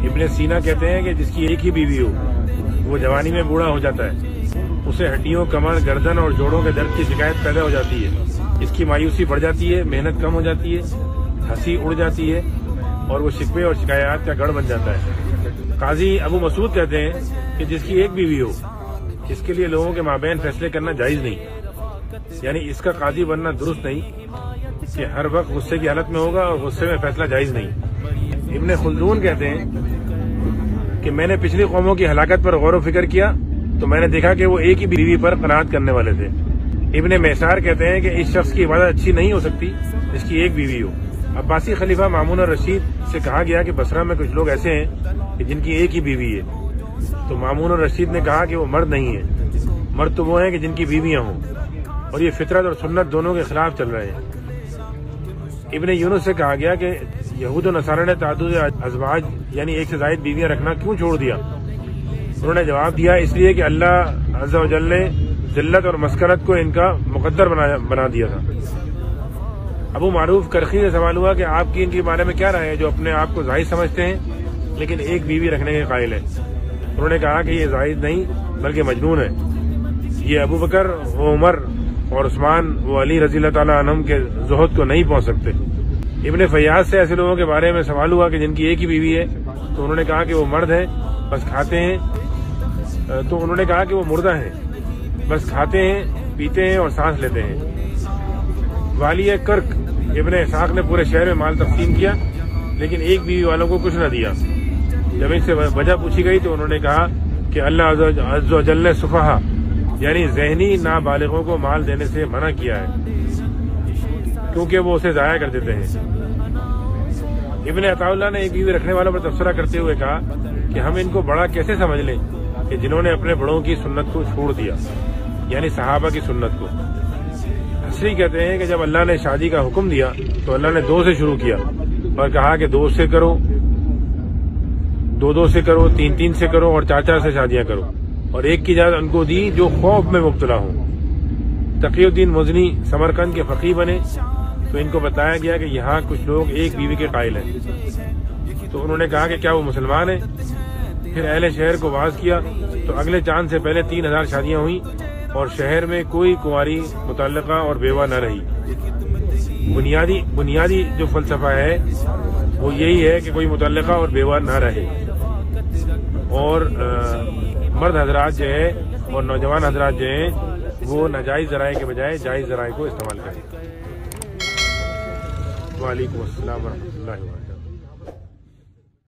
ابن سینا کہتے ہیں کہ جس کی ایک ہی بیوی ہو وہ جوانی میں بوڑھا ہو جاتا ہے، اسے ہڈیوں، کمر، گردن اور جوڑوں کے درد کی شکایت پیدا ہو جاتی ہے، اس کی مایوسی بڑھ جاتی ہے، محنت کم ہو جاتی ہے، ہنسی اڑ جاتی ہے اور وہ شکوے اور شکایات کا گڑھ بن جاتا ہے۔ قاضی ابو مسعود کہتے ہیں کہ جس کی ایک بیوی ہو اس کے لیے لوگوں کے مابین فیصلے کرنا جائز نہیں، یعنی اس کا قاضی بننا درست نہیں کہ ہر وقت غصے کی حالت میں ہوگا اور غصے میں فیصلہ جائز نہیں۔ ابن خلدون کہتے ہیں کہ میں نے پچھلی قوموں کی ہلاکت پر غور و فکر کیا تو میں نے دیکھا کہ وہ ایک ہی بیوی پر قناعت کرنے والے تھے۔ ابن میسار کہتے ہیں کہ اس شخص کی عبادت اچھی نہیں ہو سکتی جس کی ایک بیوی ہو۔ عباسی خلیفہ مامون الرشید سے کہا گیا کہ بصرہ میں کچھ لوگ ایسے ہیں کہ جن کی ایک ہی بیوی ہے، تو مامون الرشید نے کہا کہ وہ مرد نہیں ہیں، مرد تو وہ ہیں کہ جن کی بیویاں ہوں، اور یہ فطرت اور سنت دونوں کے خلاف چل رہے ہیں۔ ابن یونس سے کہا گیا کہ یہود و نصارہ نے تعدد ازواج یعنی ایک سے زائد بیویاں رکھنا کیوں چھوڑ دیا؟ انہوں نے جواب دیا اس لیے کہ اللہ عز و جل نے ذلت اور مسکنت کو ان کا مقدر بنا دیا تھا۔ ابو معروف کرخی سے سوال ہوا کہ آپ کی ان کے بارے میں کیا رائے ہے جو اپنے آپ کو زاہد سمجھتے ہیں لیکن ایک بیوی رکھنے کے قائل ہیں؟ انہوں نے کہا کہ یہ زاہد نہیں بلکہ مجنون ہے، یہ ابو بکر و عمر اور عثمان و علی رضی اللہ تعالیٰ عنہم کے زہد کو نہیں پہنچ سکتے۔ ابن فیاض سے ایسے لوگوں کے بارے میں سوال ہوا کہ جن کی ایک ہی بیوی ہے، تو انہوں نے کہا کہ وہ مرد ہیں بس کھاتے ہیں، تو انہوں نے کہا کہ وہ مردہ ہیں بس کھاتے ہیں، پیتے ہیں اور سانس لیتے ہیں۔ والی کرک ابن اسحاق نے پورے شہر میں مال تقسیم کیا لیکن ایک بیوی والوں کو کچھ نہ دیا۔ جب ان سے وجہ پوچھی گئی تو انہوں نے کہا کہ اللہ عز و جل نے سفہا یعنی ذہنی نابالغوں کو مال دینے سے منع کیا ہے کیونکہ وہ اسے ضائع کر دیتے ہیں۔ ابن عطاء اللہ نے ایک بیوی رکھنے والوں پر تبصرہ کرتے ہوئے کہا کہ ہم ان کو بڑا کیسے سمجھ لیں کہ جنہوں نے اپنے بڑوں کی سنت کو چھوڑ دیا، یعنی صحابہ کی سنت کو۔ حسری کہتے ہیں کہ جب اللہ نے شادی کا حکم دیا تو اللہ نے 2 سے شروع کیا اور کہا کہ 2 سے کرو، 2 سے کرو، 3 سے کرو اور 4 سے شادیاں کرو، اور ایک کی اجازت ان کو دی جو خوف میں مبتلا ہوں۔ تقی الدین مزنی سمرقند کے فقیہ بنے تو ان کو بتایا گیا کہ یہاں کچھ لوگ ایک بیوی کے قائل ہیں، تو انہوں نے کہا کہ کیا وہ مسلمان ہیں؟ پھر اہل شہر کو واعظ کیا تو اگلے چاند سے پہلے 3000 شادیاں ہوئیں اور شہر میں کوئی کنواری، متعلقہ اور بیوہ نہ رہی۔ بنیادی جو فلسفہ ہے وہ یہی ہے کہ کوئی متعلقہ اور بیوہ نہ رہے، اور مرد حضرات جو ہے اور نوجوان حضرات جو ہیں وہ ناجائز ذرائع کے بجائے جائز ذرائع کو استعمال کریں۔ وعلیکم السلام ورحمۃ اللہ وبرکاتہ۔